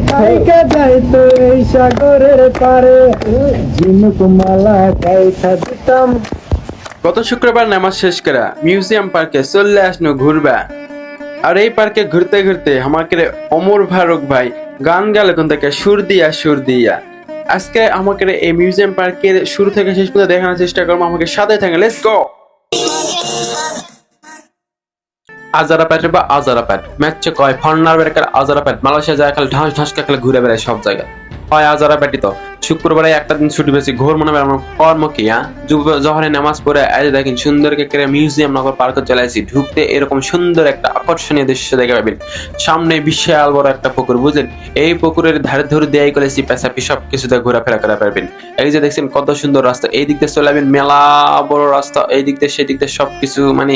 থাইকা যাইতো এই সাগরের পারে ঝিনুক মালা গাইথা দিতাম। গত শুক্রবার নামাজ শেষ করা মিউজিয়াম পার্কে চলে আসনো ঘুরবা। আর এই পার্কে ঘুরতে ঘুরতে আমাকে অমর ফারুক ভাই গান গেল কোন থেকে সুর দিয়া। আজকে আমাকে এই মিউজিয়াম পার্কের শুরু থেকে শেষ পর্যন্ত দেখানোর চেষ্টা করবো, আমাকে সাথে থাকে। Let's go. আজারাপ্যাট বা আজারাপ্যাট ম্যাচে কয় ফর্নার বেরকার আজারাপ্যাট মালয়েশিয়া যায় খালি ঢাস ঢাস খালি ঘুরে বেড়ায় সব জায়গায় হয় আজারাপ্যাটই তো। শুক্রবারে একটা দিন ছুটি পেয়েছি, ঘোর মনে হয় আমার কর্ম কি। জহরে নামাজ পড়ে আজ দেখেন সুন্দর করে মিউজিয়াম নগর পার্কে চলে আসি। ঢুকতে এরকম সুন্দর একটা আকর্ষণীয় দৃশ্য দেখে পাবেন। সামনে বিশাল বড় একটা পুকুর, বুঝলেন? এই পুকুরের ধারে ধরে দেয়াই করেছি পেঁচাপি সব কিছুতে ঘোরাফেরা করা পারবেন। এই যে দেখছেন কত সুন্দর রাস্তা, এই দিক দিয়ে চলে যাবেন মেলা বড় রাস্তা, এই দিক দিয়ে সেই দিক দিয়ে সবকিছু মানে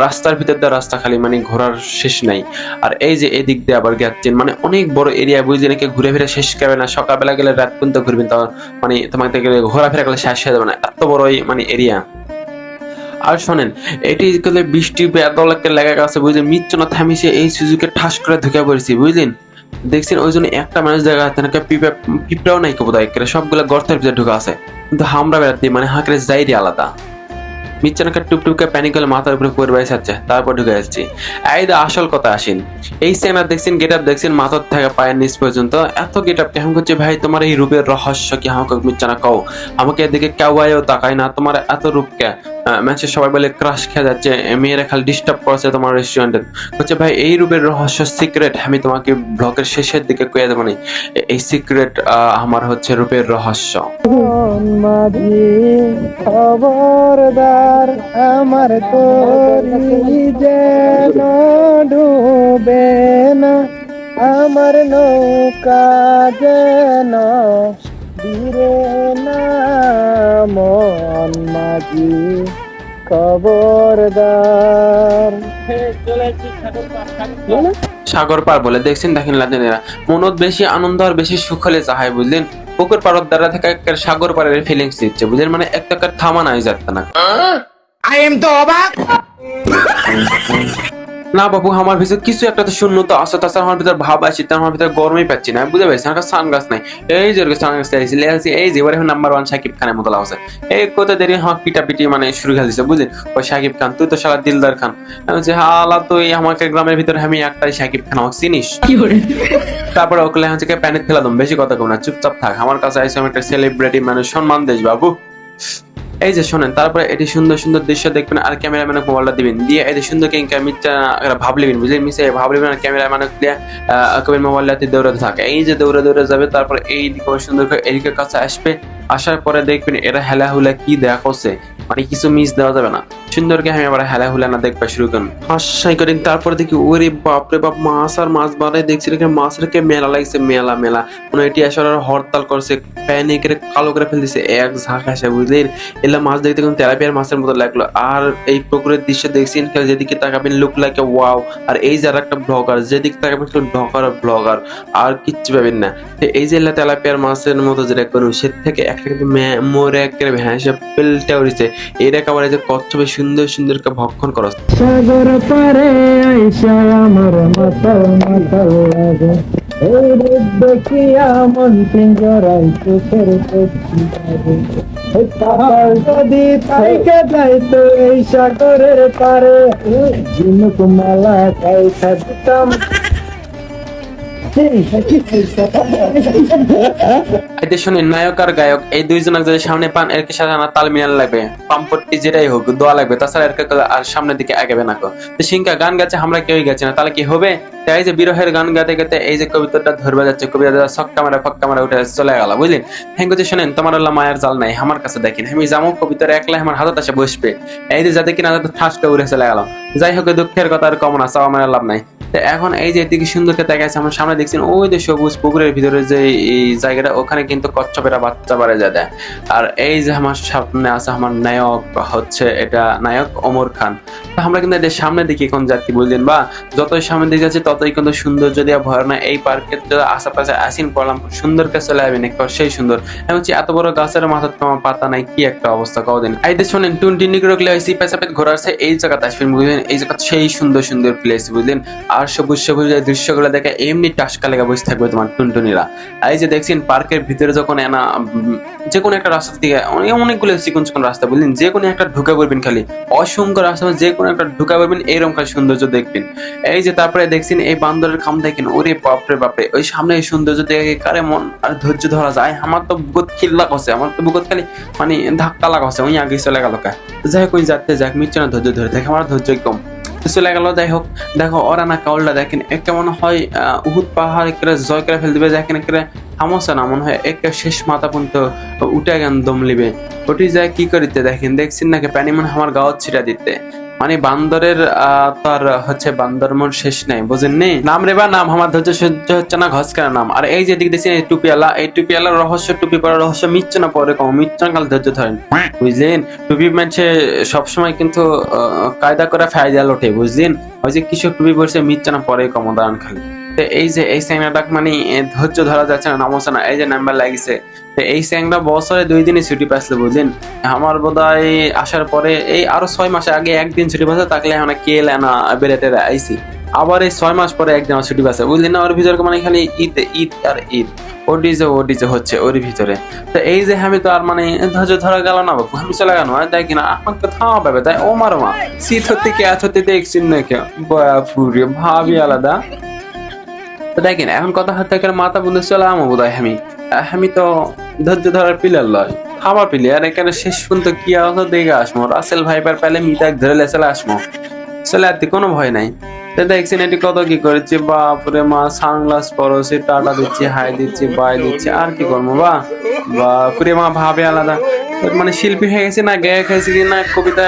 রাস্তার ভিতর দিয়ে রাস্তা খালি মানে ঘোরার শেষ নাই। আর এই যে এদিক দিয়ে আবার যাচ্ছেন মানে অনেক বড় এরিয়া, বুঝলেন? একে ঘুরে ফিরে শেষ করবে না। সকালবেলা গেলে রাত পর্যন্ত ঘুরবেন, তো মানে তোমাকে গেলে ঘোরাফেরা করলে শেষ হয়ে যাবে না, এত বড় মানে এরিয়া। আর শোনেন, এটি গেলে বৃষ্টি বেদল একটা লেগে গেছে, বুঝলেন? মিচ্ছনা থামিছে এই সুযোগে ঠাস করে ঢুকে পড়েছি, বুঝলেন? দেখছেন ওই জন্য একটা মানুষ দেখা যাচ্ছে না, পিঁপড়াও নাই কোথাও, সবগুলো গর্তের ভিতরে ঢুকে আছে। কিন্তু হামরা বেড়াতে মানে হাঁকড়ে যাইরি আলাদা। মিচ্ছানাকে টুপটুপকে প্যানিক করে মাথার উপরে পড়ে বাইরে যাচ্ছে, তারপর ঢুকে যাচ্ছি। এই দা আসল কথা আসেন, এই সেনা দেখছেন গেট আপ দেখছেন মাথার থেকে পায়ের নিচ পর্যন্ত এত গেট আপ কেমন করছে ভাই? তোমার এই রূপের রহস্য কি আমাকে মিচ্ছানা কও। আমাকে এদিকে কেউ তাকায় না, তোমার এত রূপকে ম্যাচে সবাই বলে ক্রাশ খেয়ে যাচ্ছে, মেয়েরা খালি ডিস্টার্ব করছে তোমার রেস্টুরেন্টে। হচ্ছে ভাই এই রূপের রহস্য সিক্রেট আমি তোমাকে ব্লগের শেষের দিকে কয়ে দেবো। এই সিক্রেট আমার হচ্ছে রূপের রহস্য। মাঝি খবরদার আমার তরি যেন ডুবে না, আমার নৌকা যেন দিরে না, মন মাঝি খবরদার। সাগর পার বলে দেখছেন, দেখেন লাদেনেরা মনত বেশি আনন্দ আর বেশি সুখ হলে চাহায়, বুঝলেন? পুকুর পাড়ত দ্বারা থেকে একটা সাগর পাড়ের ফিলিংস দিচ্ছে, বুঝলেন? মানে একটা থামা নাই যাচ্ছে না। আই এম তো অবাক। না বাবু, আমার ভিতরে কিছু একটা তো শূন্যতা আছে, তাছাড়া আমার ভিতরে ভাব আছে, তার আমার ভিতরে গরমই পাচ্ছি না, বুঝতে পারছি? আমার সানগ্লাস নাই, এই যে সানগ্লাস চাইছি, এই যে এবারে নাম্বার 1 শাকিব খানের মতো লাগছে। এই কত দেরি হাঁক পিটাপিটি মানে শুরু খেয়ে দিচ্ছে, বুঝলেন? ওই শাকিব খান, তুই তো সারা দিলদার খান। আমি বলছি হালা তুই আমাকে গ্রামের ভিতরে আমি একটাই শাকিব খান, আমাকে চিনিস? তারপরে ওকে হচ্ছে প্যানিক ফেলা দম, বেশি কথা কম না, চুপচাপ থাক। আমার কাছে আইসো আমি একটা সেলিব্রিটি মানুষ, সম্মান দেশ বাবু। এই যে শোনেন, তারপরে এটি সুন্দর সুন্দর দৃশ্য দেখবেন আর ক্যামেরাম্যানের মোবাইলটা দিবেন, দিয়ে এই যে সুন্দর ভাব লিবেন, বুঝলেন? মিশে ভাব লিবেন আর ক্যামেরাম্যানের দিয়ে কবেন মোবাইলটাতে দৌড়াতে থাকে। এই যে দৌড়ে দৌড়ে যাবে, তারপরে এই দিকে সুন্দর করে এদিকে কাছে আসবে। আসার পরে দেখবেন এরা হেলাহুলা কি দেখা করছে, মানে কিছু মিস দেওয়া যাবে না। সুন্দরকে আমি আবার হেলাহুলা না দেখবা শুরু করুন, হাসাই করেন। তারপরে দেখি ওরে বাপরে বাপ, মাছ আর মাছ বাড়াই দেখছি রেখে মাছ রেখে মেলা লাগছে, মেলা মেলা মানে এটি আসলে হরতাল করছে, প্যানিকের কালো করে ফেল দিছে এক ঝাঁক আসে, বুঝলেন? এলা মাছ দেখতে কোনো তেলাপিয়ার মাছের মতো লাগলো। আর এই পুকুরের দৃশ্য দেখছেন, যেদিকে তাকাবেন লুক লাইক ওয়াও। আর এই যে আর একটা ব্লগার, যেদিকে তাকাবেন ব্লগার আর কিচ্ছু পাবেন না। এই যে তেলাপিয়ার মাছের মতো যেটা করুন, সে থেকে একটা কিন্তু মোরে একের ভ্যাঁসে পেলটা উঠেছে। এই একেবারে যে কচ্ছপে সুন্দর সুন্দর ভক্ষণ করা। সাগর পারে আইসা আমার মাতাল মাতাল লাগে, এই রূপ দেখিয়া মন পিঞ্জরাই চোখের কষ্টি লাগে। তাহার যদি থাইকা যাইতো এই সাগরের পারে ঝিনুক মালা গাইথা দিতাম। শুনে নায়ক আর গায়ক এই দুইজনক যদি সামনে পান, এর সাথে তাল মিলান লাগবে, পাম্পটি যেটাই হোক দোয়া লাগবে, তাছাড়া এর আর সামনের দিকে আগাবে না। তো সিংকা গান গাচ্ছে, আমরা কেউই গাচ্ছি না, তাহলে কি হবে? এই যে বিরহের গান গাতে গাতে এই যে কবিতাটা ধরবে যাচ্ছে, কবিতা ছক্কা মারা ফক্কা মারা উঠে চলে গেল, বুঝলেন? হ্যাঁ করছে, শোনেন, তোমার আল্লাহ মায়ের জাল নাই, আমার কাছে দেখেন আমি যাবো কবিতার একলা আমার হাতত আসে বসবে। এই যে যাতে কিনা যাতে ঠাসটা উড়ে চলে গেল। যাই হোক, দুঃখের কথা আর কম না, চাওয়া আমার লাভ নাই। এখন এই যে এদিকে সুন্দরকে দেখাচ্ছে, আমার সামনে দেখছেন ওই যে সবুজ পুকুরের ভিতরে যে এই জায়গাটা, ওখানে কিন্তু কচ্ছপেরা বাচ্চা বাড়ে যায়। আর এই যে আমার সামনে আছে আমার নায়ক, হচ্ছে এটা নায়ক ওমর খান। আমরা কিন্তু এদের সামনে দিকে এখন যাচ্ছি, বুঝলেন? বা যতই সামনে দিকে যাচ্ছি তত ততই কিন্তু সুন্দর যদি ভয় না। এই পার্কের যদি আশেপাশে আসিন পড়লাম সুন্দর কে চলে যাবেন একবার সেই সুন্দর। আমি হচ্ছে এত বড় গাছের মাথার তোমার পাতা নাই, কি একটা অবস্থা কদিন আইতে শোনেন টুনটিনি করে হয়েছি পেছাপেট ঘোরাচ্ছে এই জায়গাতে আসবেন বুঝলেন। এই জায়গা সেই সুন্দর সুন্দর প্লেস বুঝলেন, আর সবুজ সবুজ দৃশ্যগুলো দেখে এমনি টাসকা লেগে বসে থাকবে তোমার টুনটুনিরা। এই যে দেখছেন পার্কের ভিতরে যখন এনা যে কোনো একটা রাস্তা থেকে অনেকগুলো চিকন চিকন রাস্তা বুঝলেন, যে কোনো একটা ঢুকে পড়বেন, খালি অসংখ্য রাস্তা যে কোনো একটা ঢুকে পড়বেন এইরকম খালি সৌন্দর্য দেখবেন। এই যে তারপরে দেখছেন এই বান্দরের খাম দেখেন, ওরে বাপরে বাপরে, ওই সামনে এই সৌন্দর্য দেখে কারে মন আর ধৈর্য ধরা যায়। আমার তো বুকত খিল্লা করছে, আমার তো বুকত খালি মানে ধাক্কা লাগাচ্ছে, ওই আগে চলে গেল কা। যাই হোক ওই যাতে যাক মিচ্ছে না ধৈর্য ধরে থাকে, আমার ধৈর্য কম চলে গেল। যাই হোক দেখো ওরা না কাউলটা দেখেন একটা মনে হয় উহুদ পাহাড় একটা জয় করে ফেল দিবে, দেখেন একটা থামছে না মনে হয় একটা শেষ মাথা পর্যন্ত উঠে গেন দম লিবে। ওটি যায় কি করিতে দেখেন, দেখছেন নাকি পানি মনে আমার গাওয়াত ছিটা দিতে। মানে বান্দরের তার হচ্ছে বান্দর মন শেষ নাই বুঝেননি। নাম রে বা নাম, আমার ধৈর্য সহ্য হচ্ছে না, ঘস কেনা নাম। আর এই যে দিক দেখছেন এই টুপিওয়ালা, এই টুপিওয়ালার রহস্য, টুপি পরার রহস্য মিচ্ছে না পরে কম, মিচ্ছে না কাল ধৈর্য ধরেন বুঝলেন। টুপি মানছে সবসময় কিন্তু কায়দা করে ফায়দা লোটে বুঝলেন। ওই যে কৃষক টুপি পড়ছে মিচ্ছে না পরে কম দাঁড়ান খালি। এই যে এই স্যাংরাটা মানে ধৈর্য ধরা যাচ্ছে না, নামছে না, এই যে নাম্বার লাগিছে। এই স্যাংরা বছরে 2 দিনই ছুটি পাইছিল বুঝলেন। আমার বোধহয় আসার পরে এই আরো 6 মাস আগে একদিন ছুটি পাইছে, তাকলে এখন কেল না বেড়াতে আইছি। আবার এই 6 মাস পরে একদিন ছুটি পাইছে বুঝলেন না। ওর ভিতরে মানে খালি ঈদ ঈদ আর ঈদ, ওডিজে হচ্ছে ওর ভিতরে। তো এই যে আমি তো আর মানে ধৈর্য ধরা গেল না বাবু, আমি চলে গেল দেখি না আমাকে তো থামা পাবে তাই ও মারো মা শীত হতে কে এত হতে দেখছেন না কেউ বাপুরে ভাবি আলাদা। তো দেখেন এখন কথা হতে মাথা বন্ধু চলে আমো বোধ হয় আমি তো ধৈর্য ধরার পিলার লয় খাবার পিলি আর এখানে শেষ পর্যন্ত কি আলো দেখে আসবো, রাসেল ভাইপার পেলে মিটাক ধরে চলে আসবো, চলে আর কোনো ভয় নাই। তো দেখছেন এটি কত কি করেছে, বাপরে মা সানগ্লাস পরছি, টাটা দিচ্ছি, হাই দিচ্ছি, বাই দিচ্ছি, আর কি করবো বাপরে মা ভাবে আলাদা। মানে শিল্পী হয়ে গেছি না, গায়ক হয়েছি কি না, কবিতা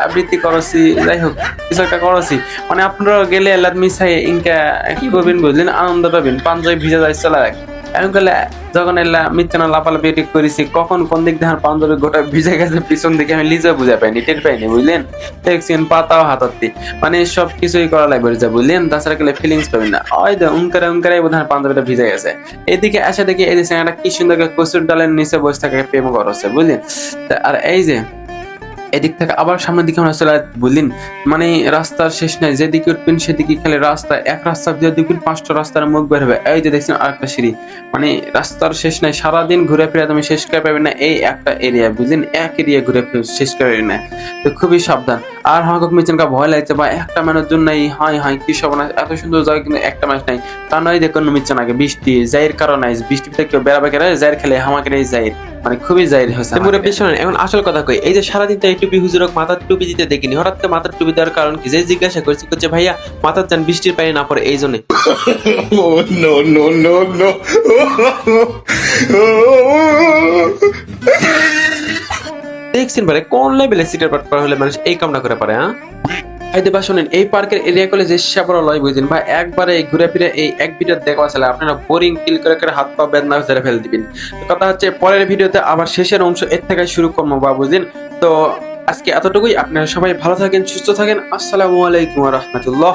আবৃত্তি করছি, যাই হোক কিছু একটা করছি। মানে আপনারা গেলে এলাদ মিশাই ইনকা কি করবেন বুঝলেন, আনন্দ পাবেন, পাঞ্জাবি ভিজা যায় চলে রাখ। এখন গেলে যখন এলা মিথ্যানা লাপালাপি এটি করেছি, কখন কোন দিক দিয়ে পাঞ্জাবি গোটা ভিজে গেছে পিছন দিকে আমি লিজে বুঝে পাইনি, টের পাইনি বুঝলেন। দেখছেন পাতাও হাতাতে মানে সব কিছুই করা লাগবে যা বুঝলেন, তাছাড়া গেলে ফিলিংস পাবেন না। ওই তো উনকারে বোধ হয় পাঞ্জাবিটা ভিজে গেছে। এদিকে এসে দেখি এই যে একটা কি সুন্দর কচুর ডালের নিচে বসে থাকে প্রেম করছে বুঝলেন। আর এই যে এদিক থেকে আবার সামনের দিকে আমরা চলে বুঝলেন, মানে রাস্তার শেষ নাই, যেদিকে উঠবেন সেদিকে খালি রাস্তা, এক রাস্তা দিয়ে দেখবেন 5টা রাস্তার মুখ বের হবে। এই যে দেখছেন আরেকটা সিঁড়ি, মানে রাস্তার শেষ নাই, সারাদিন ঘুরে ফিরে তুমি শেষ করে পাবেন না এই একটা এরিয়া বুঝলেন, এক এরিয়া ঘুরে ফিরে শেষ করে পাবেন না। তো খুবই সাবধান। আর আমাকে মিচনকা ভয় লাগছে বা একটা মানুষজন নাই, হাই কি সব না, এত সুন্দর জায়গা কিন্তু একটা মানুষ নাই। কারণ ওই দেখুন মিচন আগে বৃষ্টি যাইয়ের কারণে বৃষ্টিতে কেউ বেড়াবে কেন যাইয়ের খেলে আমাকে এই যাইয়ের মানে খুবই জাহির হয়েছে। এখন আসল কথা কই, এই যে সারাদিন তো এই টুপি হুজুরক মাথার টুপি দিতে দেখিনি, হঠাৎ করে মাথার টুপি দেওয়ার কারণ কি? যে জিজ্ঞাসা করছি করছে ভাইয়া মাথার যান বৃষ্টির পানি না পড়ে এই জন্য। দেখছেন পারে কোন লেভেলে সিটার পাট করা হলে মানুষ এই কামটা করে পারে। হ্যাঁ আইতে বা শুনেন, এই পার্কের এরিয়া করলে যে সাপড়া লয় বুঝলেন ভাই, একবারে ঘুরে ফিরে এই এক ভিডিও দেখা আসলে আপনারা বোরিং ফিল করে হাত পা বেদনা ধরে ফেলে দিবেন। কথা হচ্ছে পরের ভিডিওতে আবার শেষের অংশ এর থেকে শুরু করবো বা বুঝলেন। তো আজকে এতটুকুই, আপনারা সবাই ভালো থাকেন, সুস্থ থাকেন, আসসালামু আলাইকুম ওয়া রাহমাতুল্লাহ।